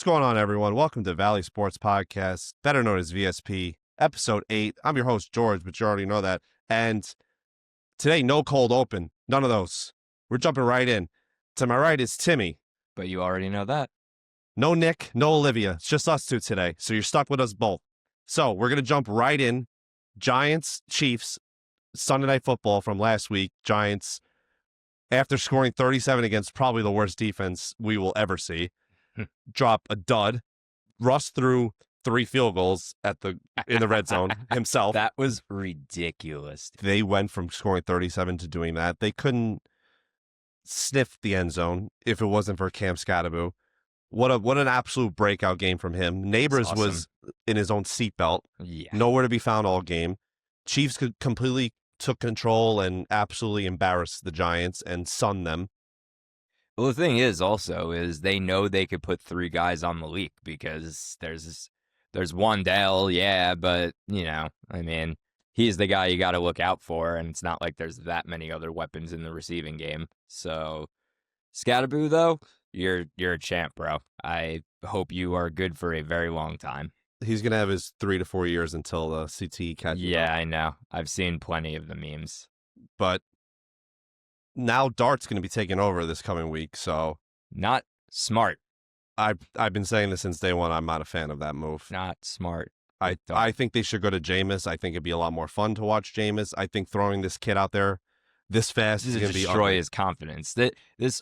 What's going on, everyone? Welcome to Valley Sports Podcast, better known as VSP, episode 8. I'm your host, George, but you already know that. And today, no cold open. None of those. We're jumping right in. To my right is Timmy. But you already know that. No Nick, no Olivia. It's just us two today. So you're stuck with us both. So we're going to jump right in. Giants, Chiefs, Sunday Night Football from last week. Giants, after scoring 37 against probably the worst defense we will ever see, drop a dud. Russ threw 3 field goals in the red zone himself. That was ridiculous. They went from scoring 37 to doing that. They couldn't sniff the end zone if it wasn't for Cam Scatterbo. What an absolute breakout game from him. Neighbors awesome. Was in his own seatbelt. Yeah. Nowhere to be found all game. Chiefs completely took control and absolutely embarrassed the Giants and sunned them. Well, the thing is they know they could put 3 guys on the leak because there's Wandale, yeah, but, he's the guy you got to look out for, and it's not like there's that many other weapons in the receiving game. So, Scatterbo, though, you're a champ, bro. I hope you are good for a very long time. He's going to have his 3 to 4 years until the CTE catches up. Yeah, I know. I've seen plenty of the memes. But now Dart's going to be taking over this coming week, so... Not smart. I've been saying this since day one. I'm not a fan of that move. Not smart. I think they should go to Jameis. I think it'd be a lot more fun to watch Jameis. I think throwing this kid out there this fast is going to destroy his confidence.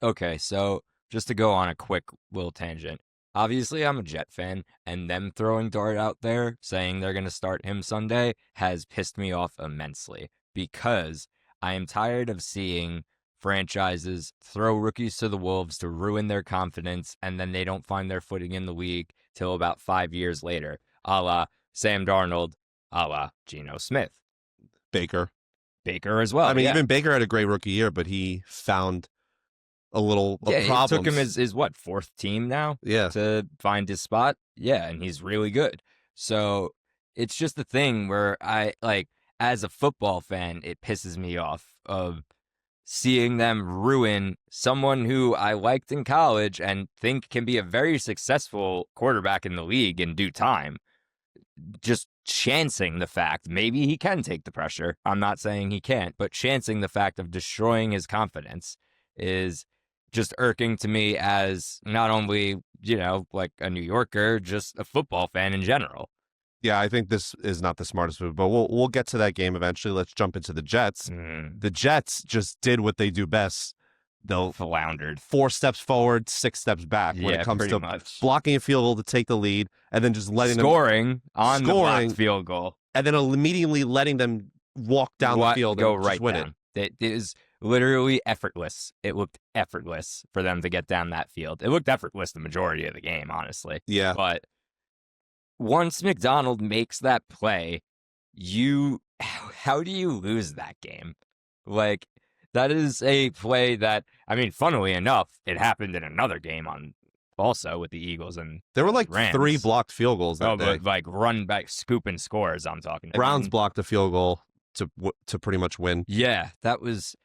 Okay, so just to go on a quick little tangent. Obviously, I'm a Jet fan, and them throwing Dart out there, saying they're going to start him Sunday, has pissed me off immensely because I am tired of seeing franchises throw rookies to the wolves to ruin their confidence, and then they don't find their footing in the league till about 5 years later, a la Sam Darnold, a la Geno Smith. Baker as well. I mean, even Baker had a great rookie year, but he found a little problems. It took him his 4th team now to find his spot. Yeah, and he's really good. So it's just a thing where I, as a football fan, it pisses me off of seeing them ruin someone who I liked in college and think can be a very successful quarterback in the league in due time. Just chancing the fact maybe he can take the pressure. I'm not saying he can't, but chancing the fact of destroying his confidence is just irking to me as not only, like a New Yorker, just a football fan in general. Yeah, I think this is not the smartest move, but we'll get to that game eventually. Let's jump into the Jets. The Jets just did what they do best. They'll floundered 4 steps forward, 6 steps back when it comes to blocking a field goal to take the lead, and then just letting them on the blocked field goal, and then immediately letting them walk down the field and go right just win down. It is literally effortless. It looked effortless for them to get down that field. It looked effortless the majority of the game, honestly. Yeah, but once McDonald makes that play, how do you lose that game? That is a play that, funnily enough, it happened in another game also with the Eagles and there were Rams. 3 blocked field goals that day. But run back, scoop and scores. I'm talking. Browns blocked a field goal to pretty much win. Yeah, that was,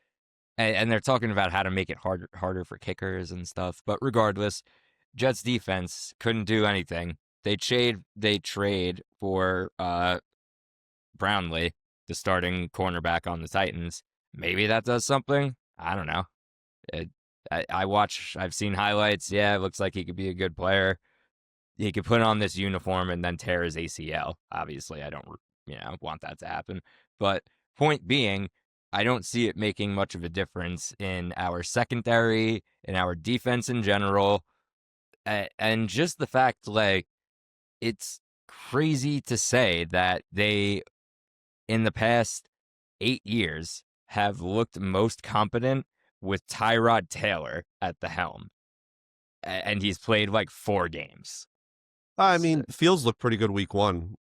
and they're talking about how to make it harder for kickers and stuff. But regardless, Jets defense couldn't do anything. They trade for Brownlee, the starting cornerback on the Titans. Maybe that does something. I don't know. I've seen highlights. Yeah, it looks like he could be a good player. He could put on this uniform and then tear his ACL. Obviously, I don't, want that to happen. But point being, I don't see it making much of a difference in our secondary, in our defense in general. And just the fact, it's crazy to say that they, in the past 8 years, have looked most competent with Tyrod Taylor at the helm. And he's played 4 games. Fields looked pretty good week 1.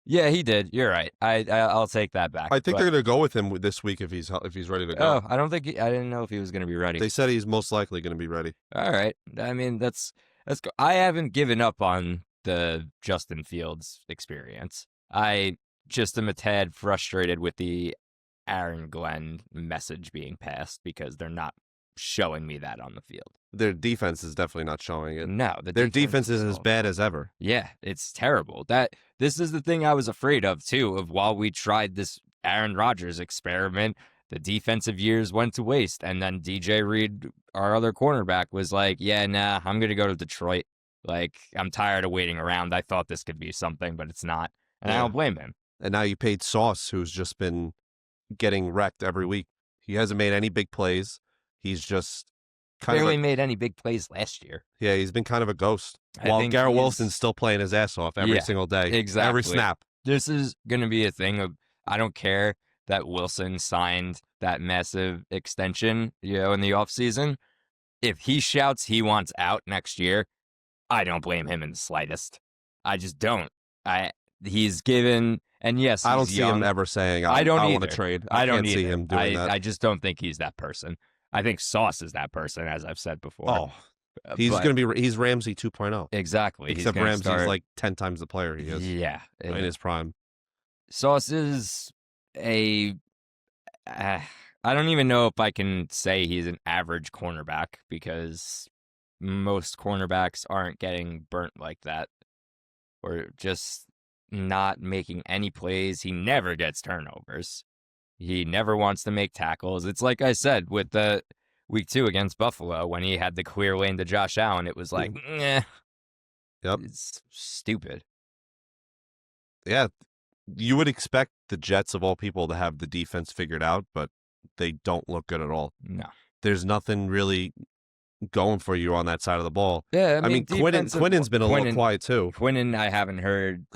Yeah, he did. You're right. I'll take that back. I think they're going to go with him this week if he's ready to go. Oh, I didn't know if he was going to be ready. They said he's most likely going to be ready. All right. That's I haven't given up on the Justin Fields experience. I just am a tad frustrated with the Aaron Glenn message being passed because they're not showing me that on the field. Their defense is definitely not showing it. No, their defense is as bad as ever. Yeah, it's terrible. This is the thing I was afraid of too. Of while we tried this Aaron Rodgers experiment, the defensive years went to waste, and then DJ Reed, our other cornerback, was like, "Yeah, nah, I'm gonna go to Detroit. Like, I'm tired of waiting around. I thought this could be something, but it's not." And I don't blame him. And now you paid Sauce, who's just been getting wrecked every week. He hasn't made any big plays. He's just barely made any big plays last year. Yeah, he's been kind of a ghost. While Garrett Wilson's still playing his ass off every single day. Exactly. Every snap. This is going to be a thing of, I don't care that Wilson signed that massive extension, in the offseason. If he shouts he wants out next year, I don't blame him in the slightest. I just don't. He's given, and yes, I don't see him ever saying, I want to trade. I don't see him doing that. I just don't think he's that person. I think Sauce is that person, as I've said before. Oh, he's Ramsey 2.0. Exactly. Except Ramsey's like 10 times the player he is. Yeah. In his prime. Sauce is I don't even know if I can say he's an average cornerback, because most cornerbacks aren't getting burnt like that, or just not making any plays. He never gets turnovers. He never wants to make tackles. It's like I said with the week 2 against Buffalo, when he had the clear lane to Josh Allen, it was like, Yep. It's stupid. Yeah. You would expect the Jets, of all people, to have the defense figured out, but they don't look good at all. No. There's nothing really going for you on that side of the ball. Yeah, I mean Quinnen's been a little quiet too. Quinnen I haven't heard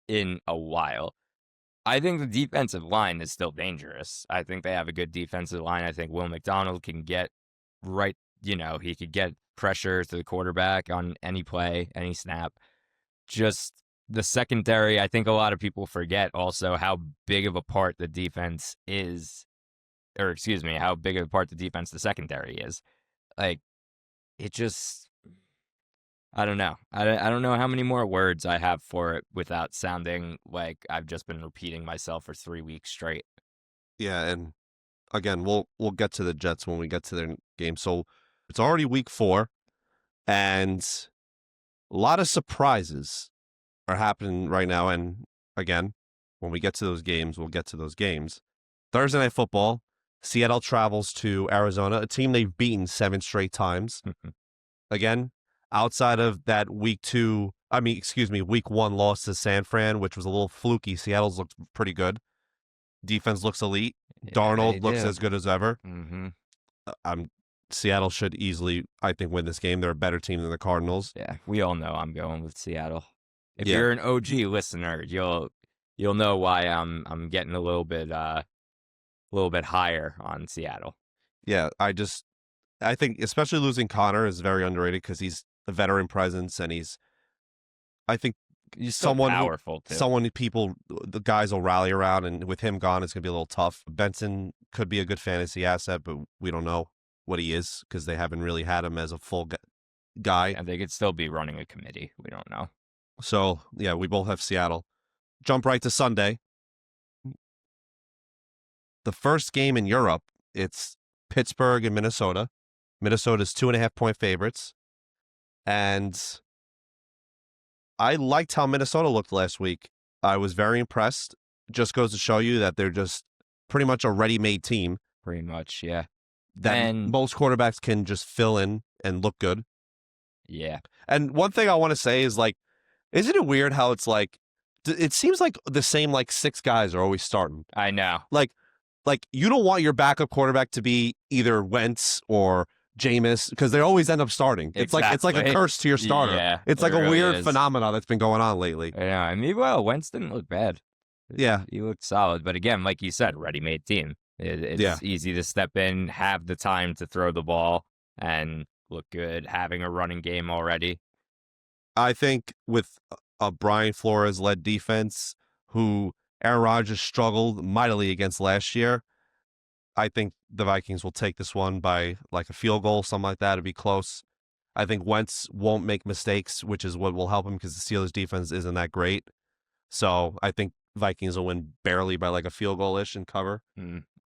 in a while. I think the defensive line is still dangerous. I think they have a good defensive line. I think Will McDonald can get right, he could get pressure to the quarterback on any play, any snap. Just the secondary, I think a lot of people forget also how big of a part the defense is, how big of a part the defense the secondary is. Like, it just, I don't know. I don't know how many more words I have for it without sounding like I've just been repeating myself for 3 weeks straight. Yeah, and again, we'll get to the Jets when we get to their game. So it's already week 4, and a lot of surprises are happening right now. And again, when we get to those games, we'll get to those games. Thursday Night Football, Seattle travels to Arizona, a team they've beaten 7 straight times. Again, outside of that week 1 loss to San Fran, which was a little fluky. Seattle's looked pretty good. Defense looks elite. Yeah, Darnold looks as good as ever. Mm-hmm. Seattle should easily, I think, win this game. They're a better team than the Cardinals. Yeah, we all know I'm going with Seattle. If you're an OG listener, you'll know why I'm getting a little bit higher on Seattle. Yeah, I think especially losing Connor is very underrated, because he's a veteran presence, and he's someone powerful too. The guys will rally around, and with him gone, it's gonna be a little tough. Benson could be a good fantasy asset, but we don't know what he is, because they haven't really had him as a full guy. And they could still be running a committee. We don't know. So yeah, we both have Seattle. Jump right to Sunday. The first game in Europe, it's Pittsburgh and Minnesota. Minnesota's 2.5-point favorites. And I liked how Minnesota looked last week. I was very impressed. Just goes to show you that they're just pretty much a ready-made team. Pretty much, yeah. That most quarterbacks can just fill in and look good. Yeah. And one thing I want to say is, like, isn't it weird how it's like, it seems like the same, 6 guys are always starting. I know. Like you don't want your backup quarterback to be either Wentz or Jameis, because they always end up starting. Exactly. It's like a curse to your starter. Yeah, it's like a weird phenomenon that's been going on lately. Yeah, I mean, well, Wentz didn't look bad. Yeah. He looked solid. But again, like you said, ready-made team. It's easy to step in, have the time to throw the ball, and look good, having a running game already. I think with a Brian Flores-led defense, who Aaron Rodgers struggled mightily against last year, I think the Vikings will take this one by a field goal, something like that. It'd be close. I think Wentz won't make mistakes, which is what will help him, because the Steelers defense isn't that great. So I think Vikings will win barely by like a field goal-ish and cover.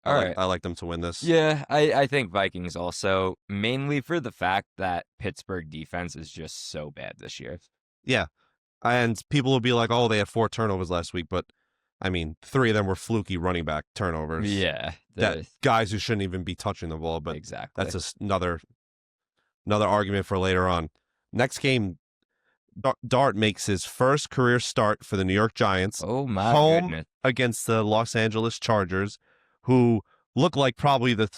I like them to win this. Yeah, I think Vikings also, mainly for the fact that Pittsburgh defense is just so bad this year. Yeah. And people will be like, oh, they had 4 turnovers last week, but I mean, 3 of them were fluky running back turnovers. Yeah. That guys who shouldn't even be touching the ball, but exactly. That's just another argument for later on. Next game, Dart makes his first career start for the New York Giants. Oh, my goodness. Against the Los Angeles Chargers, who look like probably the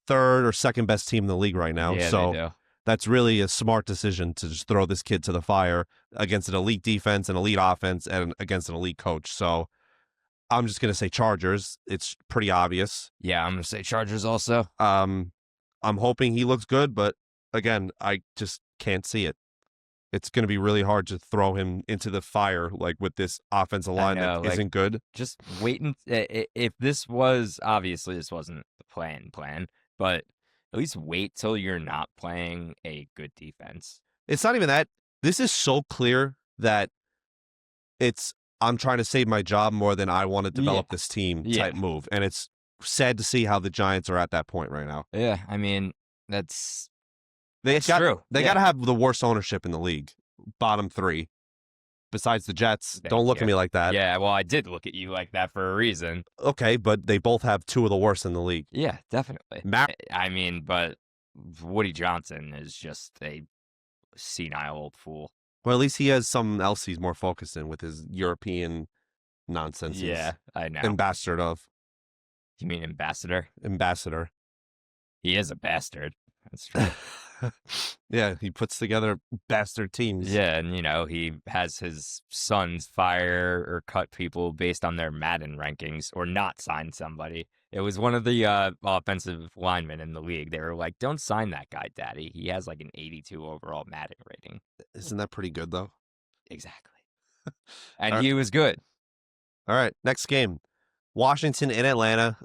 third or second best team in the league right now. Yeah, so they do. That's really a smart decision to just throw this kid to the fire against an elite defense, an elite offense, and against an elite coach. So I'm just going to say Chargers. It's pretty obvious. Yeah, I'm going to say Chargers also. I'm hoping he looks good, but again, I just can't see it. It's going to be really hard to throw him into the fire like with this offensive line that isn't good. Just waiting. If this was, obviously this wasn't the plan, but at least wait till you're not playing a good defense. It's not even that. This is so clear that I'm trying to save my job more than I want to develop this team type move. And it's sad to see how the Giants are at that point right now. Yeah, I mean, that's true. They got to have the worst ownership in the league. Bottom 3. Besides the Jets. Don't look at me like that. Yeah, well, I did look at you like that for a reason. Okay, but they both have 2 of the worst in the league. Yeah, definitely. I mean, but Woody Johnson is just a senile old fool. Well, at least he has something else he's more focused in with his European nonsense. Yeah, I know. Ambassador of. You mean ambassador? Ambassador. He is a bastard. That's true. Yeah, he puts together bastard teams. Yeah, and he has his sons fire or cut people based on their Madden rankings or not sign somebody. It was one of the offensive linemen in the league. They were like, don't sign that guy, Daddy. He has like an 82 overall Madden rating. Isn't that pretty good, though? Exactly. And he was good. All right, next game. Washington in Atlanta.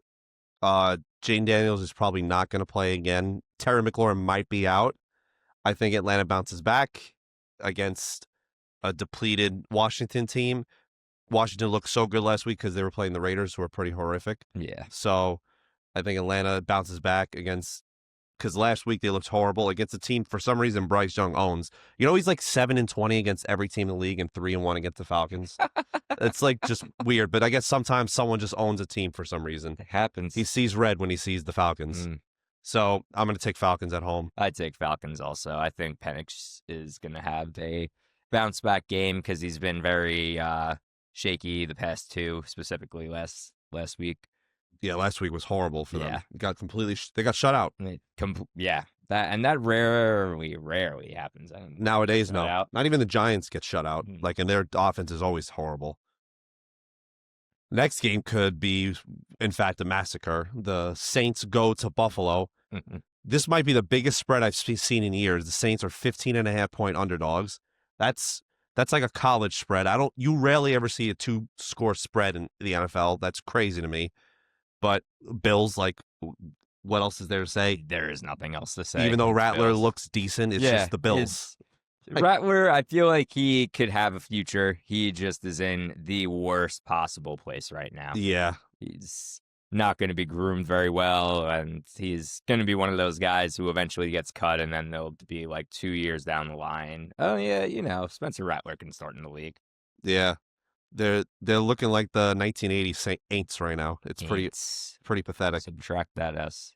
Jane Daniels is probably not going to play again. Terry McLaurin might be out. I think Atlanta bounces back against a depleted Washington team. Washington looked so good last week because they were playing the Raiders, who are pretty horrific. Yeah. So I think Atlanta bounces back because last week they looked horrible against a team for some reason Bryce Young owns. He's like 7-20 against every team in the league and 3-1 against the Falcons. It's like just weird, but I guess sometimes someone just owns a team for some reason. It happens. He sees red when he sees the Falcons. So I'm going to take Falcons at home. I'd take Falcons also. I think Penix is going to have a bounce back game because he's been very shaky the past 2, specifically last week. Yeah, last week was horrible for them. They got shut out. That rarely happens. Nowadays, no. Not even the Giants get shut out. And their offense is always horrible. Next game could be, in fact, a massacre. The Saints go to Buffalo. This might be the biggest spread I've seen in years. The Saints are 15.5-point underdogs. That's like a college spread. You rarely ever see a 2-score spread in the NFL. That's crazy to me. But Bills, what else is there to say? There is nothing else to say. Even though Rattler looks decent, it's just the Bills. Rattler, I feel like he could have a future. He just is in the worst possible place right now. Yeah. He's not going to be groomed very well, and he's going to be one of those guys who eventually gets cut, and then they'll be 2 years down the line. Oh, yeah, Spencer Rattler can start in the league. Yeah. They're looking like the 1980 Saints right now. It's pretty pathetic. Subtract that S.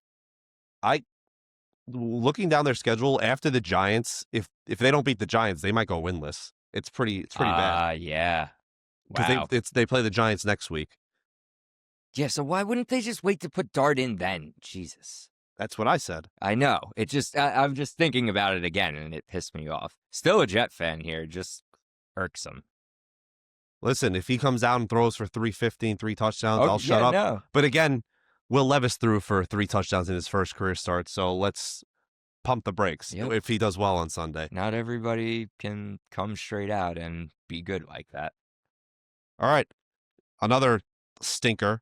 Looking down their schedule after the Giants, if they don't beat the Giants, they might go winless. It's pretty bad. Yeah. Wow. Because they play the Giants next week. Yeah, so why wouldn't they just wait to put Dart in then? Jesus. That's what I said. I know. It just I'm just thinking about it again, and it pissed me off. Still a Jet fan here, just irksome. Listen, if he comes out and throws for 350 and 3 touchdowns, I'll shut up. No. But again, Will Levis threw for 3 touchdowns in his first career start, so let's pump the brakes if he does well on Sunday. Not everybody can come straight out and be good like that. All right. Another stinker.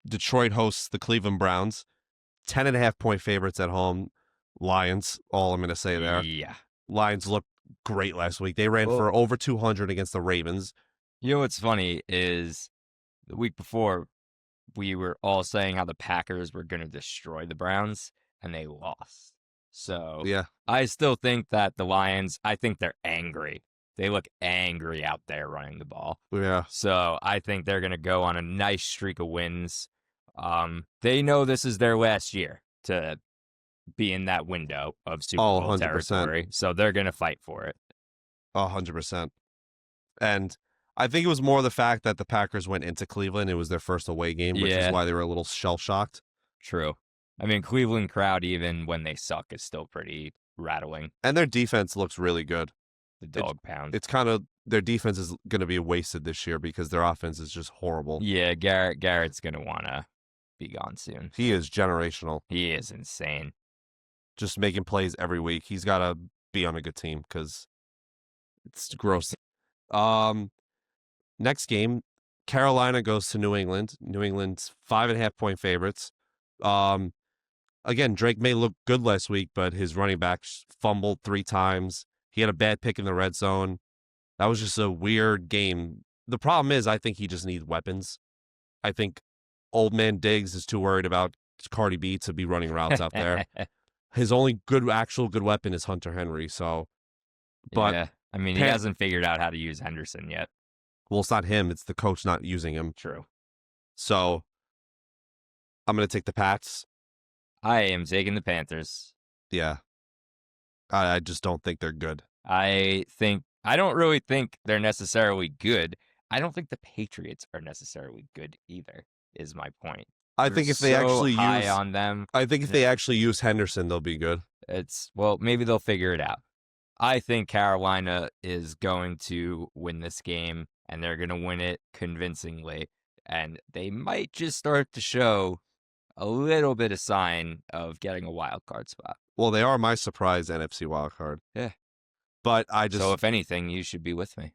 Detroit hosts the Cleveland Browns. 10.5-point favorites at home. Lions, all I'm going to say there. Yeah. Lions looked great last week. They ran for over 200 against the Ravens. You know what's funny is the week before, we were all saying how the Packers were going to destroy the Browns, and they lost. So Yeah. I still think that the Lions, I think they're angry. They look angry out there running the ball. Yeah. So I think they're going to go on a nice streak of wins. They know this is their last year to be in that window of Super Bowl 100%. territory. So they're going to fight for it. 100%. And I think it was more the fact that the Packers went into Cleveland. It was their first away game, which is why they were a little shell-shocked. True. I mean, Cleveland crowd, even when they suck, is still pretty rattling. And their defense looks really good. The dog pound. It's kind of, their defense is going to be wasted this year because their offense is just horrible. Yeah, Garrett's going to want to be gone soon. He is generational. He is insane. Just making plays every week. He's got to be on a good team because it's gross. Next game, Carolina goes to New England. New England's 5.5-point favorites. Again, Drake may look good last week, but his running back fumbled 3 times. He had a bad pick in the red zone. That was just a weird game. The problem is, I think he just needs weapons. I think old man Diggs is too worried about Cardi B to be running routes out there. His only actual good weapon is Hunter Henry. So, but yeah. I mean, he hasn't figured out how to use Henderson yet. Well, it's not him. It's the coach not using him. True. So, I'm going to take the Pats. I am taking the Panthers. Yeah. I just don't think they're good. I don't really think they're necessarily good. I don't think the Patriots are necessarily good either, is my point. I think if they actually use on them. I think if they actually use Henderson, they'll be good. Maybe they'll figure it out. I think Carolina is going to win this game, and they're going to win it convincingly. And they might just start to show a little bit of sign of getting a wild card spot. Well, they are my surprise NFC wild card. Yeah. But So if anything, you should be with me.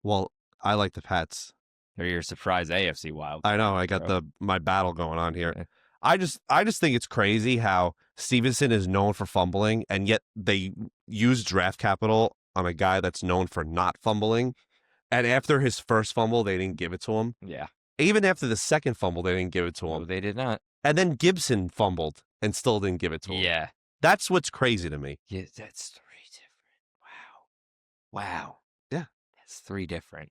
Well, I like the Pats. They're your surprise AFC wild. I know. I got my battle going on here. Yeah. I just think it's crazy how Stevenson is known for fumbling, and yet they use draft capital on a guy that's known for not fumbling. And after his first fumble, they didn't give it to him. Yeah. Even after the second fumble, they didn't give it to him. No, they did not. And then Gibson fumbled and still didn't give it to him. Yeah. That's what's crazy to me. Yeah, that's 3 different. Wow. Yeah. That's 3 different.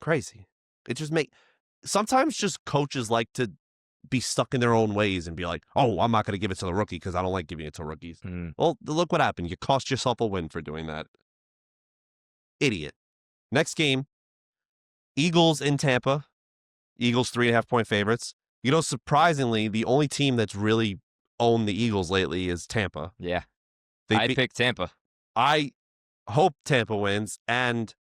Crazy. It just sometimes just coaches like to be stuck in their own ways and be like, oh, I'm not going to give it to the rookie because I don't like giving it to rookies. Well, look what happened. You cost yourself a win for doing that. Idiot. Next game, Eagles in Tampa. Eagles 3.5-point favorites. You know, surprisingly, the only team that's really owned the Eagles lately is Tampa. Yeah. I picked Tampa. I hope Tampa wins, and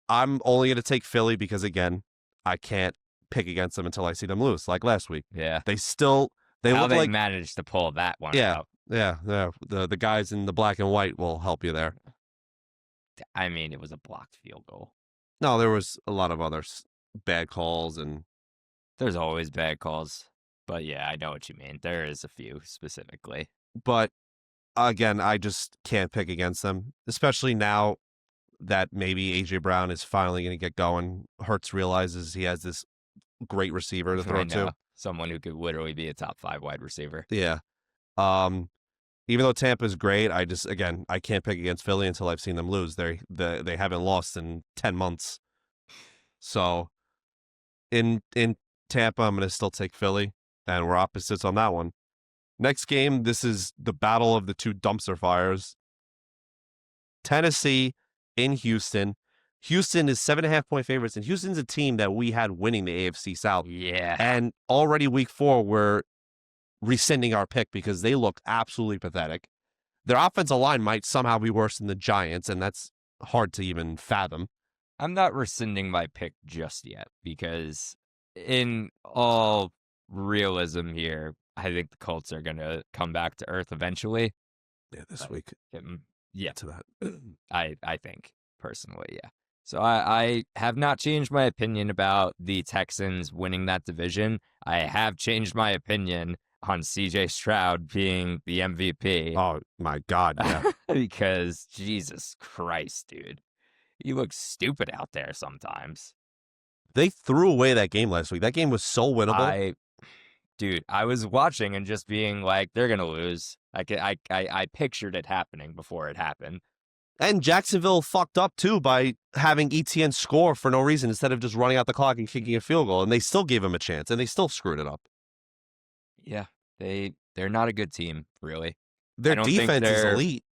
I'm only going to take Philly because, again, I can't pick against them until I see them lose, like last week. Yeah. They look like managed to pull that one out. Yeah. The guys in the black and white will help you there. I mean, it was a blocked field goal. No, there was a lot of other bad calls, and there's always bad calls. But yeah, I know what you mean. There is a few specifically. But again, I just can't pick against them, especially now that maybe A.J. Brown is finally going to get going. Hurts realizes he has this great receiver to throw to. Someone who could literally be a top 5 wide receiver. Yeah. Even though Tampa's great, I can't pick against Philly until I've seen them lose. They haven't lost in 10 months. So in Tampa, I'm going to still take Philly, and we're opposites on that one. Next game, this is the battle of the 2 dumpster fires. Tennessee in Houston. Houston is 7.5-point favorites, and Houston's a team that we had winning the AFC South. Yeah. And already week 4, we're rescinding our pick because they look absolutely pathetic. Their offensive line might somehow be worse than the Giants, and that's hard to even fathom. I'm not rescinding my pick just yet because in all realism here, I think the Colts are going to come back to earth eventually. Yeah, this week. Yeah. To that. I think, personally, yeah. So I have not changed my opinion about the Texans winning that division. I have changed my opinion on C.J. Stroud being the MVP. Oh, my God, yeah. Because, Jesus Christ, dude. He looks stupid out there sometimes. They threw away that game last week. That game was so winnable. Dude, I was watching and just being like, they're gonna lose. I pictured it happening before it happened. And Jacksonville fucked up too by having ETN score for no reason instead of just running out the clock and kicking a field goal. And they still gave him a chance, and they still screwed it up. Yeah, they're not a good team, really. Their defense is elite.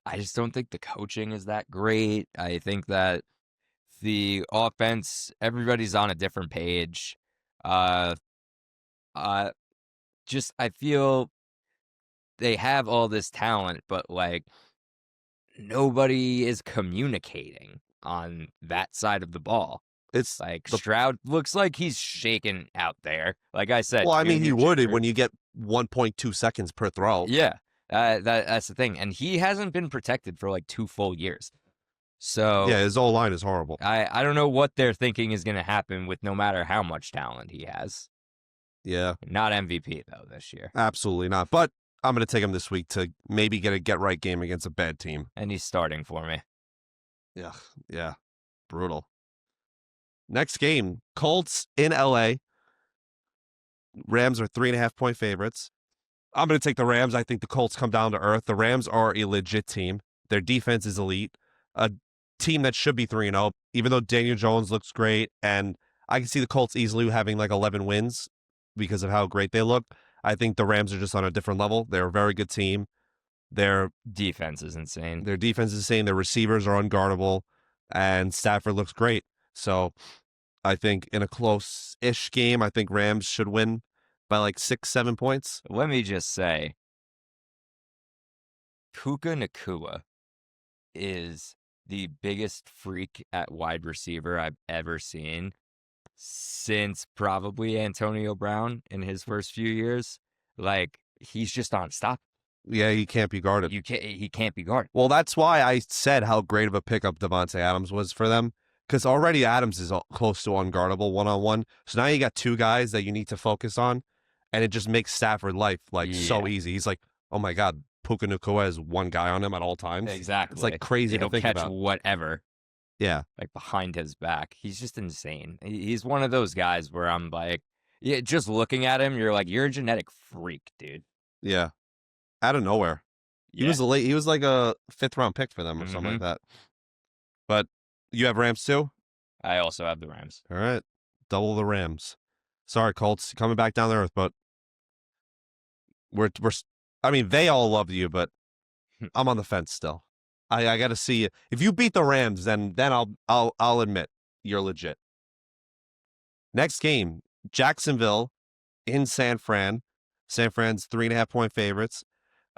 I just don't think the coaching is that great. I think that the offense, everybody's on a different page. Just I feel they have all this talent, but like nobody is communicating on that side of the ball. It's like Stroud looks like he's shaken out there. Like I said, well, I mean, he would when you get 1.2 seconds per throw. Yeah, that's the thing, and he hasn't been protected for like 2 full years. So yeah, his O-line is horrible. I don't know what they're thinking is going to happen with no matter how much talent he has. Yeah. Not MVP, though, this year. Absolutely not. But I'm going to take him this week to maybe get a get-right game against a bad team. And he's starting for me. Yeah. Brutal. Next game, Colts in L.A. Rams are 3.5-point favorites. I'm going to take the Rams. I think the Colts come down to earth. The Rams are a legit team. Their defense is elite. A team that should be 3-0, even though Daniel Jones looks great. And I can see the Colts easily having like 11 wins because of how great they look. I think the Rams are just on a different level. They're a very good team. Their defense is insane. Their defense is insane. Their receivers are unguardable. And Stafford looks great. So I think in a close-ish game, I think Rams should win by like 6-7 points. Let me just say, Puka Nacua is the biggest freak at wide receiver I've ever seen since probably Antonio Brown in his first few years. Like, he's just unstoppable. Yeah, he can't be guarded. He can't be guarded. Well, that's why I said how great of a pickup Devontae Adams was for them, because already Adams is close to unguardable one-on-one. So now you got two guys that you need to focus on, and it just makes Stafford life so easy. He's like, oh my God, Puka Nacua has one guy on him at all times. Exactly. It's like crazy to think about. He'll catch whatever. Yeah. Like behind his back. He's just insane. He's one of those guys where I'm like, yeah, just looking at him, you're like, you're a genetic freak, dude. Yeah. Out of nowhere. He was like a 5th-round pick for them or something like that. But you have Rams too? I also have the Rams. All right. Double the Rams. Sorry, Colts, coming back down to earth, but I mean, they all love you, but I'm on the fence still. I got to see it. If you beat the Rams, then I'll admit you're legit. Next game, Jacksonville in San Fran. San Fran's 3.5-point favorites,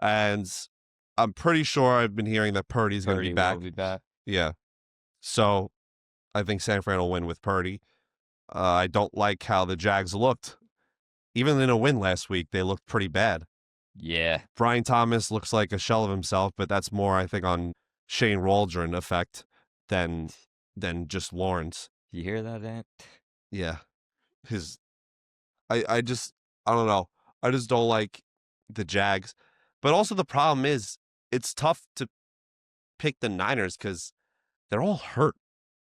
and I'm pretty sure I've been hearing that Purdy's going to be back. Will be back. Yeah, so I think San Fran will win with Purdy. I don't like how the Jags looked. Even in a win last week, they looked pretty bad. Yeah. Brian Thomas looks like a shell of himself, but that's more, I think, on Shane Waldron effect than just Lawrence. You hear that, Ant? Yeah. I don't know. I just don't like the Jags. But also the problem is it's tough to pick the Niners because they're all hurt.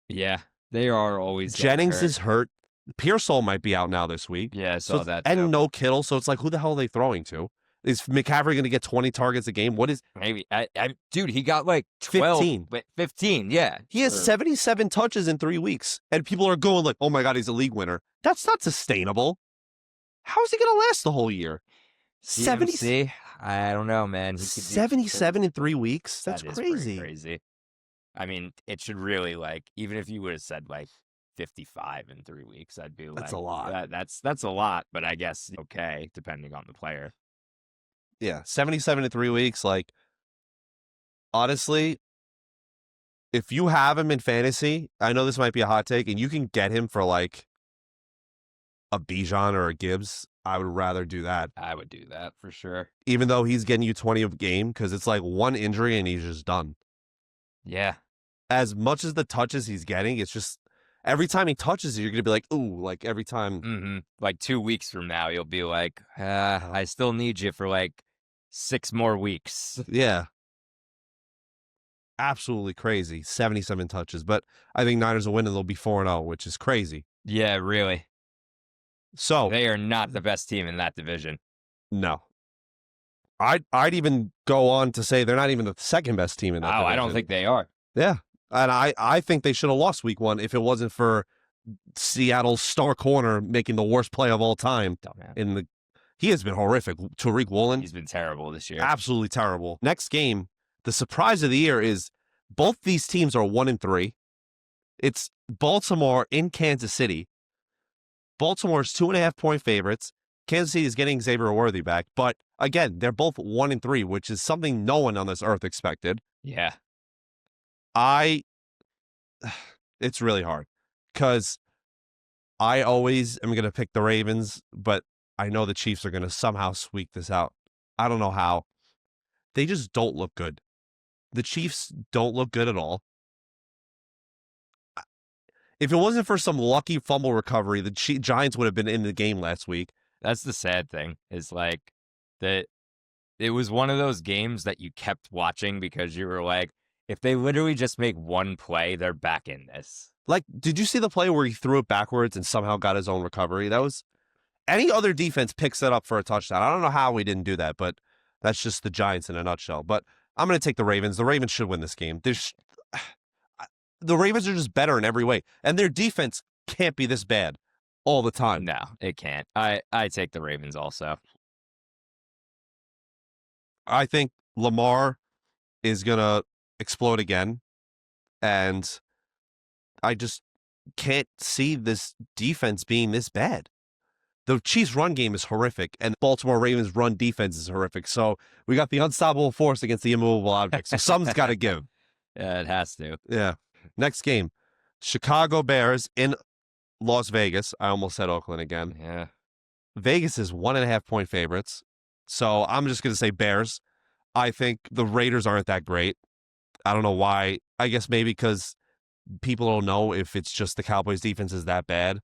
Yeah, they are always Jennings is hurt. Pearsall might be out now this week. Yeah, I saw that. And no Kittle, so it's like, who the hell are they throwing to? Is McCaffrey going to get 20 targets a game? What is... Maybe. Dude, he got like 12. 15, yeah. He has 77 touches in 3 weeks. And people are going like, oh my God, he's a league winner. That's not sustainable. How is he going to last the whole year? 70. I don't know, man. 77 in 3 weeks? That's crazy. Crazy. I mean, it should really, like, even if you would have said like 55 in 3 weeks, I'd be like, that's a lot. That's a lot, but I guess okay, depending on the player. Yeah, 77 in 3 weeks. Like, honestly, if you have him in fantasy, I know this might be a hot take, and you can get him for like a Bijan or a Gibbs, I would rather do that. I would do that for sure. Even though he's getting you 20 a game, because it's like one injury and he's just done. Yeah. As much as the touches he's getting, it's just every time he touches you, you're going to be like, ooh, like every time. Mm-hmm. Like 2 weeks from now, you'll be like, I still need you for like 6 more weeks. Yeah. absolutely crazy, 77 touches. But I think Niners will win and they'll be 4-0, which is crazy. Yeah, really. So they are not the best team in that division. No. I'd even go on to say they're not even the second best team in that division. I don't think they are. Yeah. And I think they should have lost week 1 if it wasn't for Seattle's star corner making the worst play of all time. He has been horrific. Tariq Woolen. He's been terrible this year. Absolutely terrible. Next game, the surprise of the year is both these teams are 1-3. It's Baltimore in Kansas City. Baltimore's 2.5-point favorites. Kansas City is getting Xavier Worthy back, but again, they're both 1-3, which is something no one on this earth expected. Yeah. It's really hard because I always am going to pick the Ravens, but I know the Chiefs are going to somehow squeak this out. I don't know how. They just don't look good. The Chiefs don't look good at all. If it wasn't for some lucky fumble recovery, the Giants would have been in the game last week. That's the sad thing, is like that it was one of those games that you kept watching because you were like, if they literally just make one play, they're back in this. Like, did you see the play where he threw it backwards and somehow got his own recovery? That was any other defense picks it up for a touchdown. I don't know how we didn't do that, but that's just the Giants in a nutshell. But I'm going to take the Ravens. The Ravens should win this game. The Ravens are just better in every way, and their defense can't be this bad all the time. No, it can't. I take the Ravens also. I think Lamar is going to explode again, and I just can't see this defense being this bad. The Chiefs' run game is horrific, and Baltimore Ravens' run defense is horrific. So we got the unstoppable force against the immovable object. So something's got to give. Yeah, it has to. Yeah. Next game, Chicago Bears in Las Vegas. I almost said Oakland again. Yeah. Vegas is 1.5-point favorites. So I'm just going to say Bears. I think the Raiders aren't that great. I don't know why. I guess maybe because people don't know if it's just the Cowboys defense is that bad.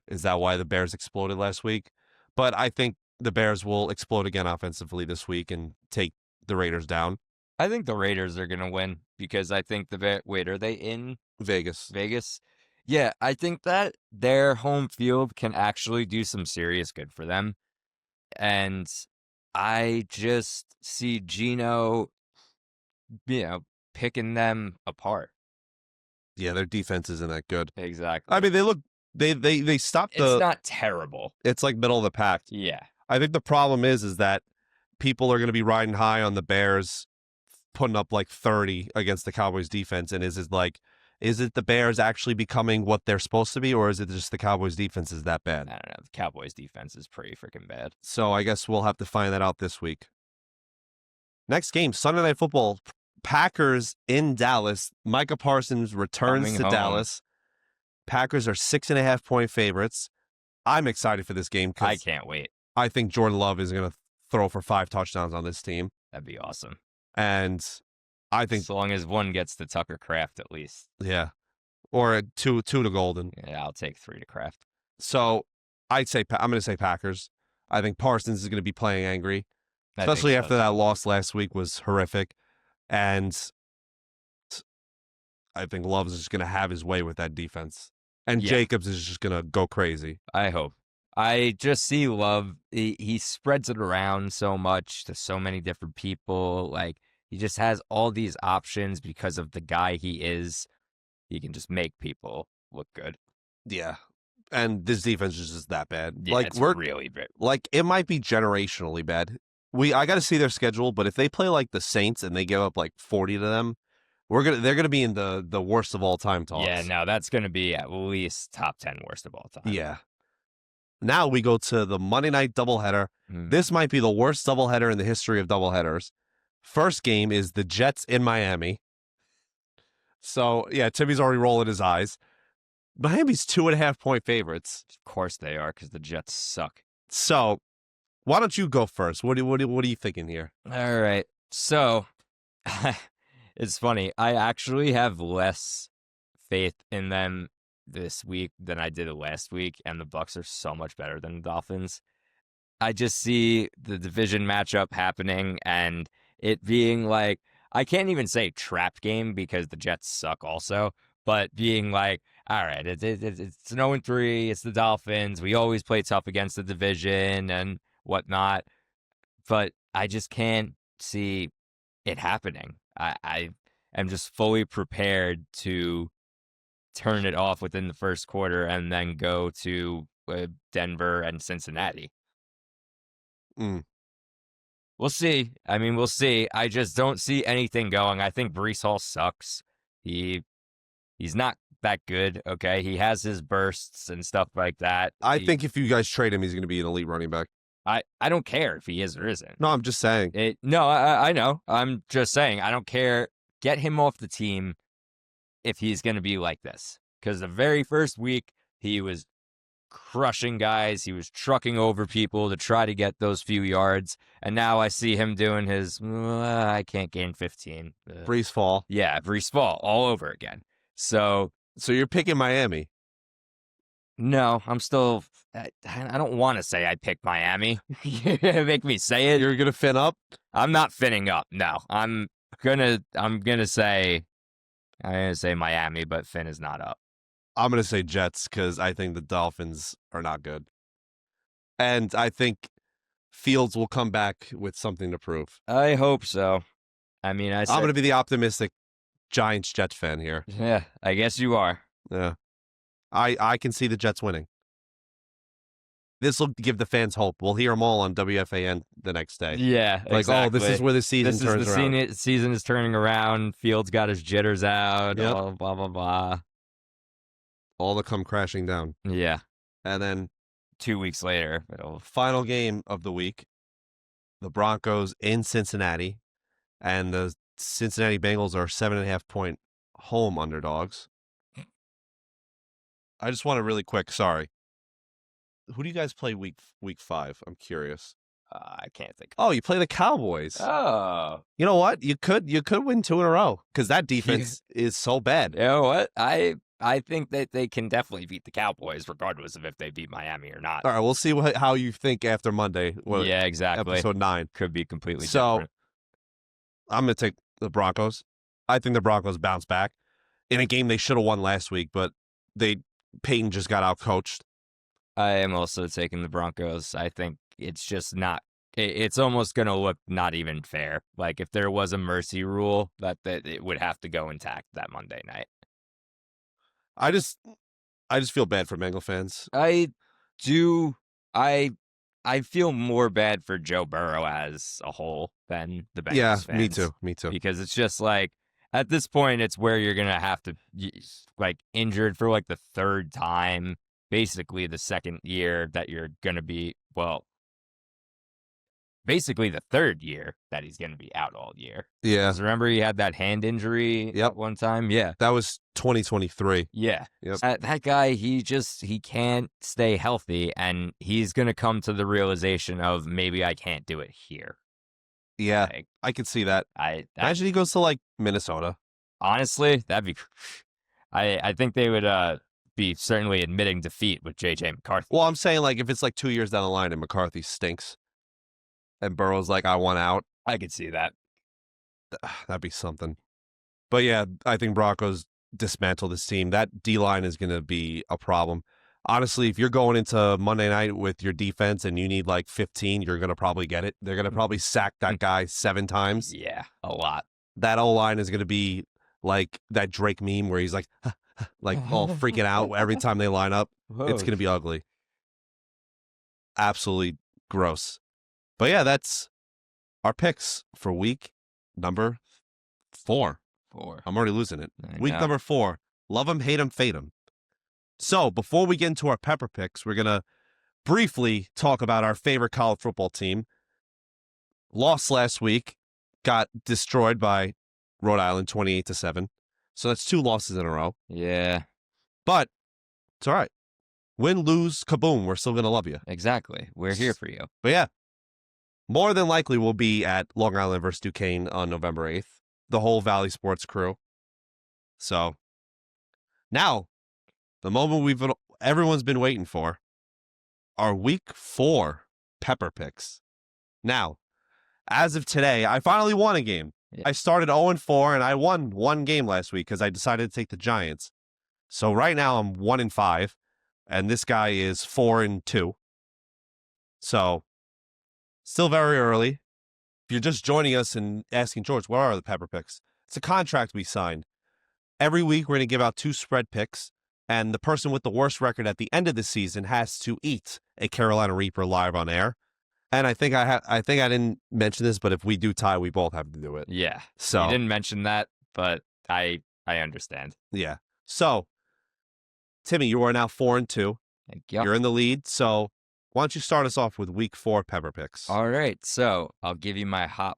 Is that why the Bears exploded last week? But I think the Bears will explode again offensively this week and take the Raiders down. I think the Raiders are going to win because I think wait, are they in Vegas? Vegas? Yeah, I think that their home field can actually do some serious good for them. And I just see Geno, picking them apart. Yeah, their defense isn't that good. Exactly. I mean, they stopped the... It's not terrible. It's like middle of the pack. Yeah. I think the problem is that people are going to be riding high on the Bears putting up like 30 against the Cowboys defense. And is it the Bears actually becoming what they're supposed to be, or is it just the Cowboys defense is that bad? I don't know. The Cowboys defense is pretty freaking bad. So I guess we'll have to find that out this week. Next game, Sunday Night Football, Packers in Dallas. Micah Parsons returns to Dallas. Packers are 6.5-point favorites. I'm excited for this game because I can't wait. I think Jordan Love is going to throw for 5 touchdowns on this team. That'd be awesome. And I think as long as one gets to Tucker Kraft at least. Yeah. Or two to Golden. Yeah, I'll take 3 to Kraft. So I'm going to say Packers. I think Parsons is going to be playing angry, especially after that loss last week was horrific. And I think Love is just going to have his way with that defense. And Jacobs is just going to go crazy. I hope. I just see Love. He spreads it around so much to so many different people. Like, he just has all these options because of the guy he is. He can just make people look good. Yeah. And this defense is just that bad. Yeah, like, it's really bad. Like, it might be generationally bad. I got to see their schedule, but if they play like the Saints and they give up like 40 to them, they're gonna be in the worst of all time talks. Yeah, no, that's gonna be at least top 10 worst of all time. Yeah. Now we go to the Monday night doubleheader. This might be the worst doubleheader in the history of doubleheaders. First game is the Jets in Miami. So yeah, Timmy's already rolling his eyes. Miami's 2.5-point favorites. Of course they are, because the Jets suck. So why don't you go first? What are you thinking here? All right. So it's funny. I actually have less faith in them this week than I did last week, and the Bucs are so much better than the Dolphins. I just see the division matchup happening and it being like, I can't even say trap game because the Jets suck also, but being like, all right, it's an 0-3, it's the Dolphins. We always play tough against the division and whatnot, but I just can't see it happening. I am just fully prepared to turn it off within the first quarter and then go to Denver and Cincinnati. We'll see. I mean, we'll see. I just don't see anything going. I think Breece Hall sucks. He's not that good, okay? He has his bursts and stuff like that. I think if you guys trade him, he's going to be an elite running back. I don't care if he is or isn't. No, I'm just saying. I know. I'm just saying. I don't care. Get him off the team if he's going to be like this. Because the very first week, he was crushing guys. He was trucking over people to try to get those few yards. And now I see him doing his, I can't gain 15. Breece Fall. Yeah, Breece Fall all over again. So you're picking Miami. No, I'm still. I don't want to say I picked Miami. Make me say it. You're gonna fin up. I'm not finning up. No, I'm gonna say Miami, but Finn is not up. I'm gonna say Jets because I think the Dolphins are not good, and I think Fields will come back with something to prove. I hope so. I mean, I'm gonna be the optimistic Giants-Jets fan here. Yeah, I guess you are. Yeah. I can see the Jets winning. This will give the fans hope. We'll hear them all on WFAN the next day. Yeah, like, exactly. Oh, this is where the season turns around. Season is turning around. Fields got his jitters out. Yep. Blah, blah, blah, blah. All to come crashing down. Yeah. And then 2 weeks later. Final game of the week, the Broncos in Cincinnati. And the Cincinnati Bengals are 7.5-point home underdogs. I just want to really quick, sorry. Who do you guys play week 5? I'm curious. I can't think. Oh, you play the Cowboys. Oh. You know what? You could win 2 in a row because that defense is so bad. You know what? I think that they can definitely beat the Cowboys regardless of if they beat Miami or not. All right, we'll see how you think after Monday. Yeah, exactly. Episode 9. Could be completely So, different. I'm going to take the Broncos. I think the Broncos bounce back in a game they should have won last week, but Peyton just got out-coached. I am also taking the Broncos. I think it's just not – it's almost going to look not even fair. Like, if there was a mercy rule, that it would have to go intact that Monday night. I just feel bad for Bengal fans. I do – I feel more bad for Joe Burrow as a whole than the Bengals fans. Yeah, me too. Because it's just like – at this point, it's where you're going to have to, like, injured for, like, the third time, basically the second year that you're going to be, well, basically the third year that he's going to be out all year. Yeah. 'Cause remember he had that hand injury at one time? Yeah. That was 2023. Yeah. Yep. That guy, he can't stay healthy, and he's going to come to the realization of maybe I can't do it here. Yeah, I could see that. Imagine he goes to, like, Minnesota. Honestly, that'd be... I think they would be certainly admitting defeat with J.J. McCarthy. Well, I'm saying, like, if it's, like, 2 years down the line and McCarthy stinks and Burrow's like, I want out. I could see that. That'd be something. But, yeah, I think Broncos dismantle this team. That D-line is going to be a problem. Honestly, if you're going into Monday night with your defense and you need like 15, you're going to probably get it. They're going to probably sack that guy 7 times. Yeah, a lot. That O-line is going to be like that Drake meme where he's like all freaking out every time they line up. It's going to be ugly. Absolutely gross. But yeah, that's our picks for week number 4. I'm already losing it. Week number 4. Love 'em, hate 'em, fade 'em. So, before we get into our pepper picks, we're going to briefly talk about our favorite college football team. Lost last week, got destroyed by Rhode Island 28-7. So that's 2 losses in a row. Yeah. But it's all right. Win, lose, kaboom, we're still going to love you. Exactly. We're here for you. But yeah, more than likely we'll be at Long Island versus Duquesne on November 8th. The whole Valley Sports crew. So, now... the moment everyone's been waiting for, our week 4 pepper picks. Now, as of today, I finally won a game. Yeah. I started 0-4, and I won one game last week because I decided to take the Giants. So right now I'm 1-5, and this guy is 4-2. So still very early. If you're just joining us and asking, George, what are the Pepper Picks? It's a contract we signed. Every week we're going to give out 2 spread picks, and the person with the worst record at the end of the season has to eat a Carolina Reaper live on air. And I think I didn't mention this, but if we do tie, we both have to do it. Yeah. So you didn't mention that, but I understand. Yeah. So, Timmy, you are now 4-2. Thank you. You're in the lead. So why don't you start us off with week 4 Pepper Picks? All right. So I'll give you my hot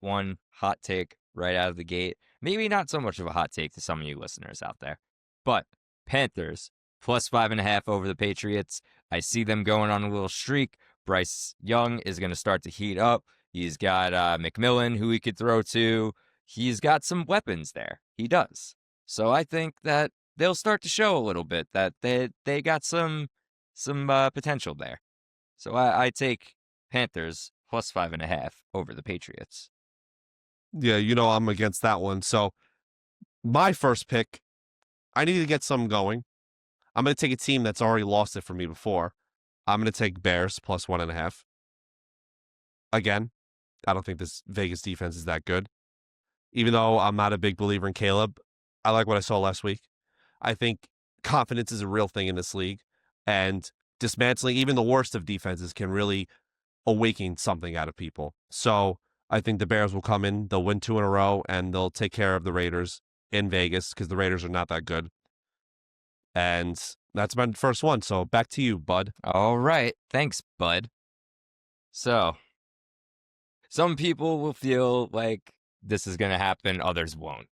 take right out of the gate. Maybe not so much of a hot take to some of you listeners out there, but Panthers plus 5.5 over the Patriots. I see them going on a little streak. Bryce Young is going to start to heat up. He's got McMillan, who he could throw to. He's got some weapons there. He does. So I think that they'll start to show a little bit that they got some potential there. So I take Panthers plus 5.5 over the Patriots. Yeah, I'm against that one. So my first pick, I need to get some going. I'm going to take a team that's already lost it for me before. I'm going to take Bears plus 1.5. Again, I don't think this Vegas defense is that good. Even though I'm not a big believer in Caleb, I like what I saw last week. I think confidence is a real thing in this league, and dismantling even the worst of defenses can really awaken something out of people. So I think the Bears will come in, they'll win 2 in a row, and they'll take care of the Raiders in Vegas because the Raiders are not that good. And that's my first one. So back to you, bud. All right. Thanks, bud. So some people will feel like this is going to happen. Others won't.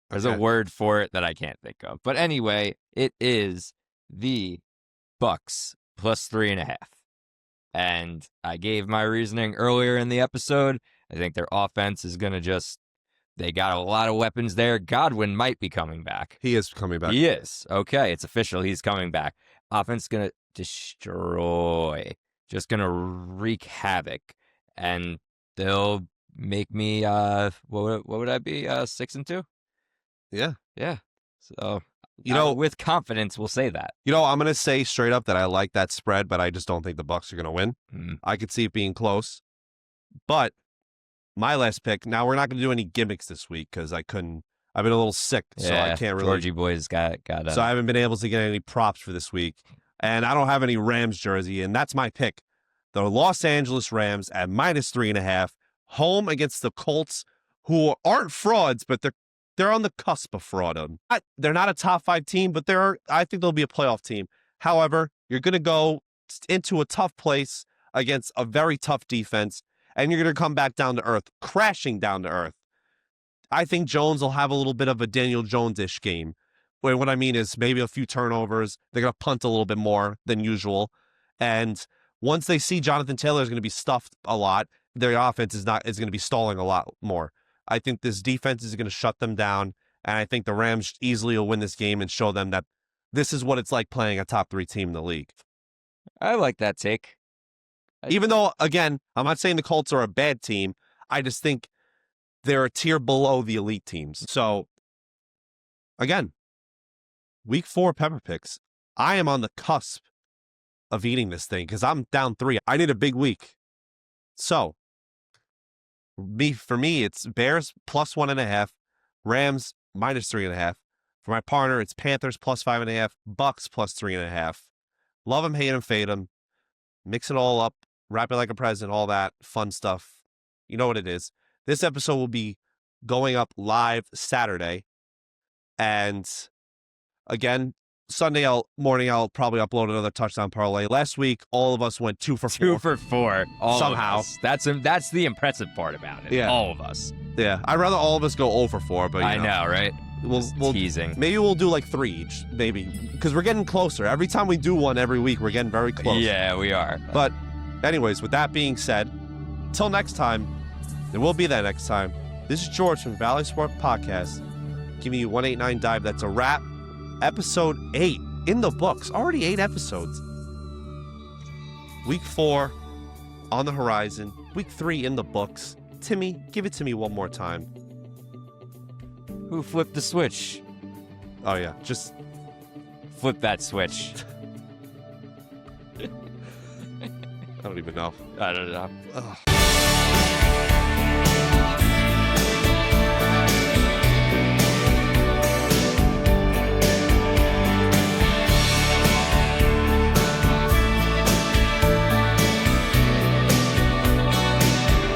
There's a word for it that I can't think of. But anyway, it is the Bucs plus 3.5. And I gave my reasoning earlier in the episode. I think their offense is going to they got a lot of weapons there. Godwin might be coming back. He is coming back. He is. Okay, it's official. He's coming back. Offense is going to destroy. Just going to wreak havoc. And they'll make me, what would I be, 6-2? Yeah. Yeah. So, with confidence, we'll say that. I'm going to say straight up that I like that spread, but I just don't think the Bucs are going to win. I could see it being close. But my last pick, now we're not going to do any gimmicks this week because I've been a little sick, so I can't really. Georgie boys got So I haven't been able to get any props for this week. And I don't have any Rams jersey, and that's my pick. The Los Angeles Rams at minus 3.5, home against the Colts, who aren't frauds, but they're on the cusp of fraud. They're not a top 5 team, but I think they'll be a playoff team. However, you're going to go into a tough place against a very tough defense, and you're going to come back down to earth, crashing down to earth. I think Jones will have a little bit of a Daniel Jones-ish game. Where what I mean is maybe a few turnovers. They're going to punt a little bit more than usual. And once they see Jonathan Taylor is going to be stuffed a lot, their offense is going to be stalling a lot more. I think this defense is going to shut them down, and I think the Rams easily will win this game and show them that this is what it's like playing a top 3 team in the league. I like that take. Even though, again, I'm not saying the Colts are a bad team. I just think they're a tier below the elite teams. So, again, week 4 Pepper Picks. I am on the cusp of eating this thing because I'm down 3. I need a big week. So, for me, it's Bears plus 1.5, Rams minus 3.5. For my partner, it's Panthers plus 5.5, Bucs plus 3.5. Love them, hate them, fade them. Mix it all up, wrap it like a present, all that fun stuff. You know what it is. This episode will be going up live Saturday. And again, Sunday morning, I'll probably upload another touchdown parlay. Last week, all of us went 2 for 4. 2 for 4. Somehow. That's the impressive part about it. Yeah. All of us. Yeah. I'd rather all of us go 0 for 4, but I know, right? We'll teasing. Maybe we'll do like 3 each, maybe. Because we're getting closer. Every time we do one every week, we're getting very close. Yeah, we are. But anyways, with that being said, till next time, there will be that next time. This is George from Valley Sport Podcast, giving you 189 Dive. That's a wrap. Episode 8 in the books. Already 8 episodes. Week 4 on the horizon. Week 3 in the books. Timmy, give it to me one more time. Who flipped the switch? Oh, yeah. Just flip that switch. I don't even know. I don't know. Ugh.